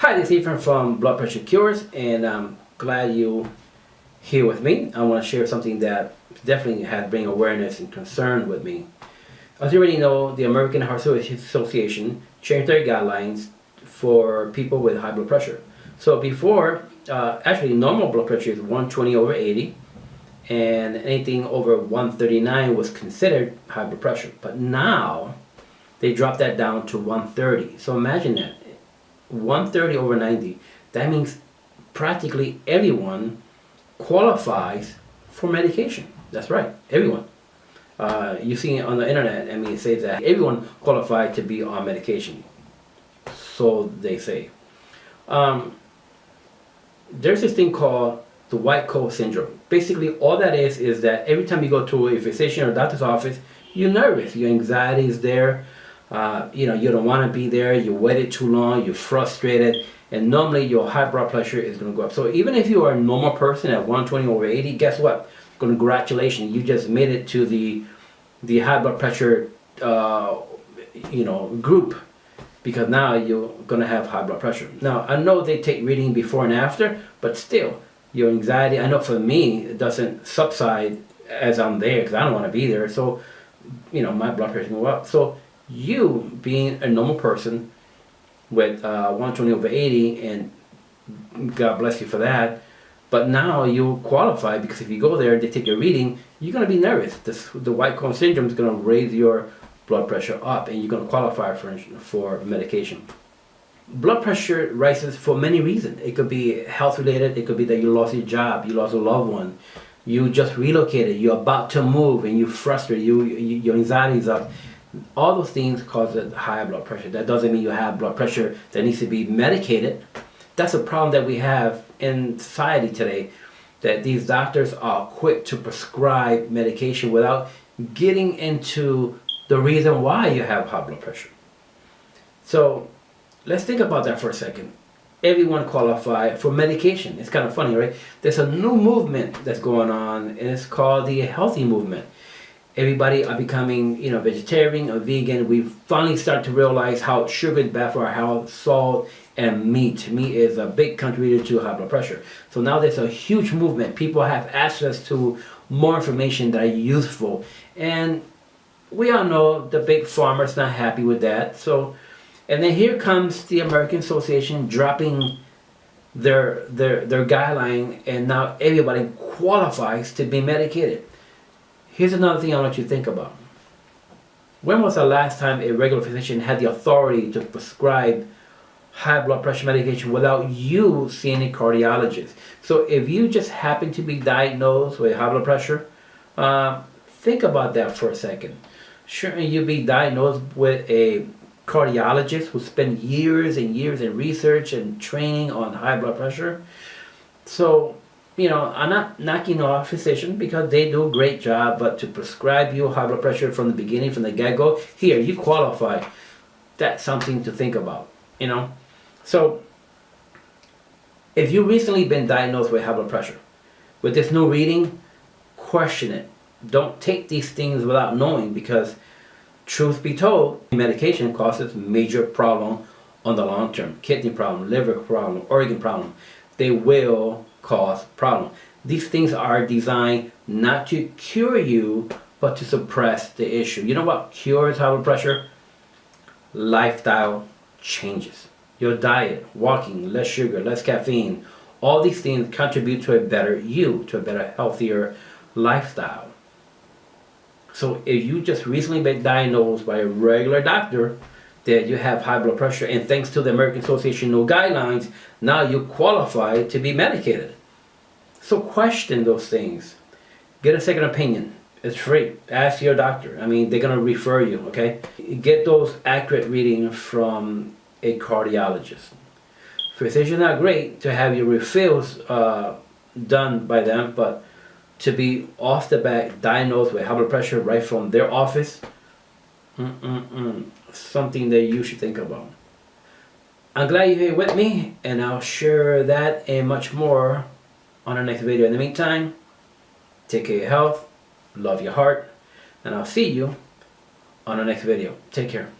Hi, this is Ethan from Blood Pressure Cures, and I'm glad you're here with me. I want to share something that definitely has bring awareness and concern with me. As you already know, the American Heart Association changed their guidelines for people with high blood pressure. So before, actually normal blood pressure is 120/80, and anything over 139 was considered high blood pressure. But now, they dropped that down to 130. So imagine that. 130/90, that means practically everyone qualifies for medication. That's right, everyone. You see on the internet, it says that everyone qualified to be on medication. So they say. There's this thing called the white coat syndrome. Basically, all that is that every time you go to a physician or doctor's office, you're nervous. Your anxiety is there. You don't want to be there, you waited too long, you're frustrated, and normally your high blood pressure is going to go up. So even if you are a normal person at 120/80, guess what? Congratulations, you just made it to the high blood pressure group, because now you're going to have high blood pressure. Now, I know they take reading before and after, but still, your anxiety, I know for me, it doesn't subside as I'm there, because I don't want to be there. So, my blood pressure will go up. So, you being a normal person with 120/80, and God bless you for that, but now you qualify, because if you go there, they take your reading, you're going to be nervous. The white coat syndrome is going to raise your blood pressure up, and you're going to qualify for medication. Blood pressure rises for many reasons. It could be health related, it could be that you lost your job, you lost a loved one, you just relocated, you're about to move and you're frustrated, your anxiety is up. All those things cause a high blood pressure. That doesn't mean you have blood pressure that needs to be medicated. That's a problem that we have in society today, that these doctors are quick to prescribe medication without getting into the reason why you have high blood pressure. So let's think about that for a second. Everyone qualifies for medication. It's kind of funny, right? There's a new movement that's going on, and it's called the healthy movement. Everybody are becoming, vegetarian or vegan. We finally start to realize how sugar is bad for our health, salt, and meat. Meat is a big contributor to high blood pressure. So now there's a huge movement. People have access to more information that are useful. And we all know the big pharma's not happy with that. So, and then here comes the American Association dropping their guideline, and now everybody qualifies to be medicated. Here's another thing I want you to think about. When was the last time a regular physician had the authority to prescribe high blood pressure medication without you seeing a cardiologist? So if you just happen to be diagnosed with high blood pressure, think about that for a second. Shouldn't you be diagnosed with a cardiologist who spent years and years in research and training on high blood pressure? So, I'm not knocking off physicians, because they do a great job, but to prescribe you high blood pressure from the beginning, from the get-go, here, you qualify. That's something to think about, So, if you've recently been diagnosed with high blood pressure, with this new reading, question it. Don't take these things without knowing, because truth be told, medication causes major problem on the long term. Kidney problem, liver problem, organ problem. They will cause problem. These things are designed not to cure you, but to suppress the issue. You know what cures high blood pressure? Lifestyle changes. Your diet, walking, less sugar, less caffeine, all these things contribute to a better you, to a better, healthier lifestyle. So if you just recently been diagnosed by a regular doctor that you have high blood pressure, and thanks to the American Association new guidelines, now you qualify to be medicated. So question those things. Get a second opinion. It's free. Ask your doctor. They're going to refer you, okay? Get those accurate readings from a cardiologist. Physicians are great to have your refills done by them, but to be off the bat diagnosed with high blood pressure right from their office, something that you should think about. I'm glad you're here with me, and I'll share that and much more on the next video. In the meantime, take care of your health, love your heart, and I'll see you on the next video. Take care.